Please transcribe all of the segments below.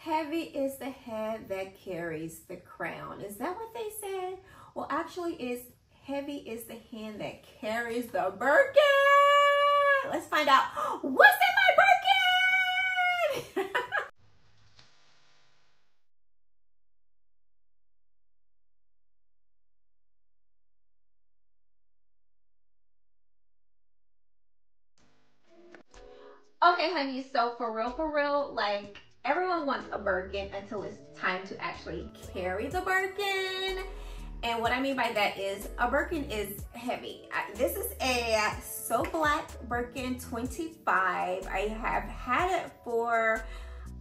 heavy is the head that carries the crown. Is that what they said? Well, actually, it's heavy is the hand that carries the Birkin. Let's find out what's in my Birkin. Okay, honey, so for real, like everyone wants a Birkin until it's time to actually carry the Birkin. And what I mean by that is a Birkin is heavy. This is a So Black Birkin 25. I have had it for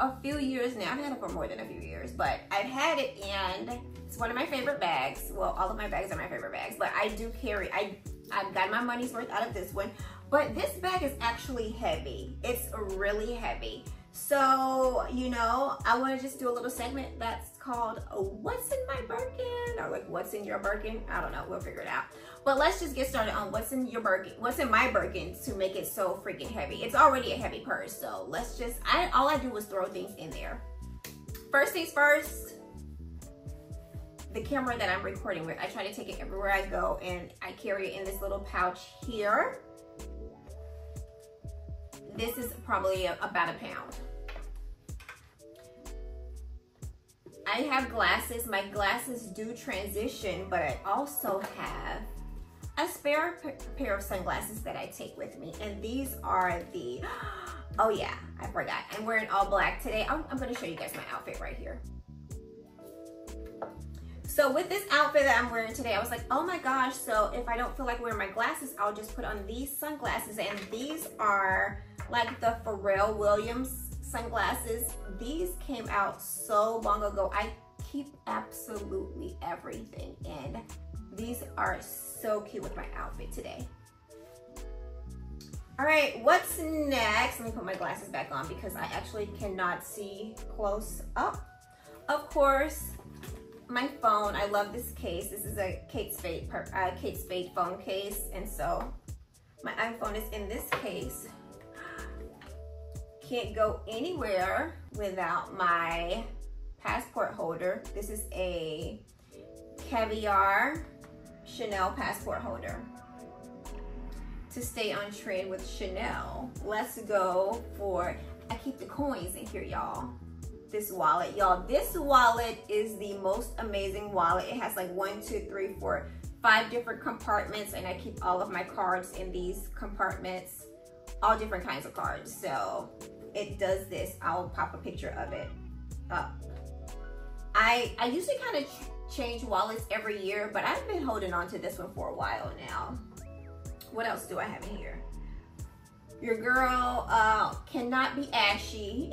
a few years now. I've had it for more than a few years, but I've had it and it's one of my favorite bags. Well, all of my bags are my favorite bags, but I do carry, I've got my money's worth out of this one. But this bag is actually heavy. It's really heavy. So, you know, I want to just do a little segment that's called What's in My Birkin? Or like, what's in your Birkin? I don't know. We'll figure it out. But let's just get started on what's in your Birkin. What's in my Birkin to make it so freaking heavy. It's already a heavy purse. So let's just, all I do was throw things in there. First things first, the camera that I'm recording with. I try to take it everywhere I go and I carry it in this little pouch here. This is probably about a pound. I have glasses. My glasses do transition, but I also have a spare pair of sunglasses that I take with me. And these are the, oh yeah, I forgot. I'm wearing all black today. I'm gonna show you guys my outfit right here. So with this outfit that I'm wearing today, I was like, oh my gosh, so if I don't feel like wearing my glasses, I'll just put on these sunglasses. And these are like the Pharrell Williams sunglasses. These came out so long ago. I keep absolutely everything. And these are so cute with my outfit today. All right, what's next? Let me put my glasses back on because I actually cannot see close up. Of course, my phone. I love this case. This is a Kate Spade phone case, and so my iPhone is in this case. Can't go anywhere without my passport holder. This is a caviar Chanel passport holder. To stay on trend with Chanel, let's go for, I keep the coins in here, y'all. This wallet, y'all. This wallet is the most amazing wallet. It has like 1, 2, 3, 4, 5 different compartments, and I keep all of my cards in these compartments, all different kinds of cards. So it does this. I'll pop a picture of it up. I usually kind of change wallets every year, but I've been holding on to this one for a while now. What else do I have in here? Your girl cannot be ashy.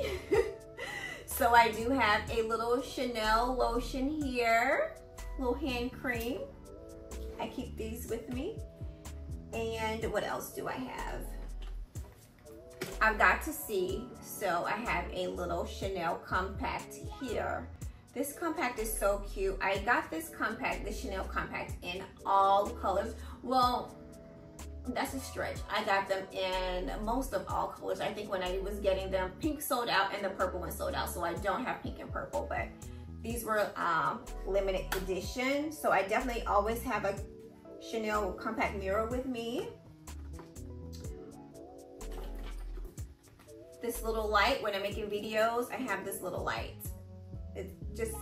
So I do have a little Chanel lotion here, little hand cream. I keep these with me. And what else do I have? I've got to see, so I have a little Chanel compact here. This compact is so cute. I got this compact, the Chanel compact, in all colors. Well, that's a stretch. I got them in most of all colors. I think when I was getting them, pink sold out and the purple one sold out, so I don't have pink and purple, but these were limited edition. So I definitely always have a Chanel compact mirror with me. This little light, when I'm making videos, I have this little light. It just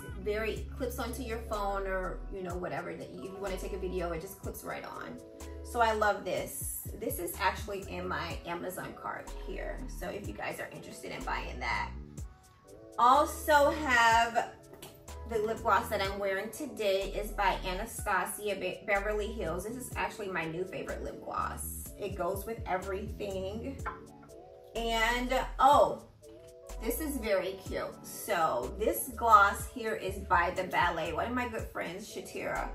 clips onto your phone, or you know, whatever that you want to take a video, it just clips right on. So I love this. This is actually in my Amazon cart here. So if you guys are interested in buying that. Also have the lip gloss that I'm wearing today is by Anastasia Beverly Hills. This is actually my new favorite lip gloss. It goes with everything. And oh, this is very cute. So this gloss here is by The Ballet. One of my good friends, Shatira,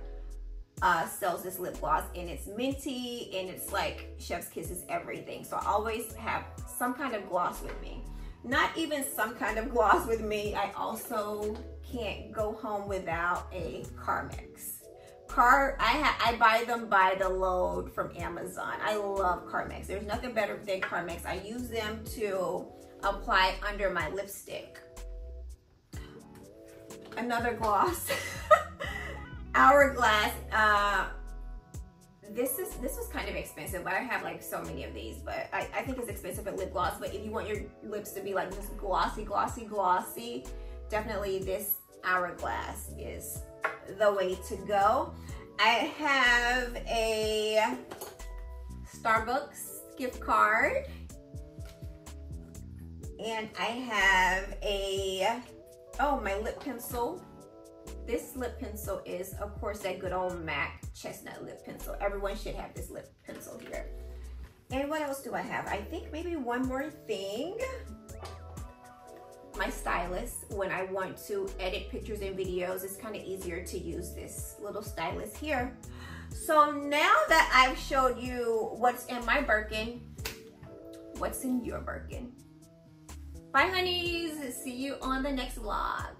sells this lip gloss, and it's minty and it's like chef's kisses everything. So I always have some kind of gloss with me. Not even some kind of gloss with me. I also can't go home without a Carmex. I buy them by the load from Amazon. I love Carmex. There's nothing better than Carmex. I use them to apply under my lipstick. another gloss. Hourglass. This was kind of expensive, but I have like so many of these, but I think it's expensive at lip gloss. But if you want your lips to be like just glossy, definitely this Hourglass is the way to go. I have a Starbucks gift card, and I have my lip pencil. This lip pencil is, of course, that good old MAC chestnut lip pencil. Everyone should have this lip pencil here. And what else do I have? I think maybe one more thing. My stylus. When I want to edit pictures and videos, it's kind of easier to use this little stylus here. So now that I've showed you what's in my Birkin, what's in your Birkin? Bye, honeys. See you on the next vlog.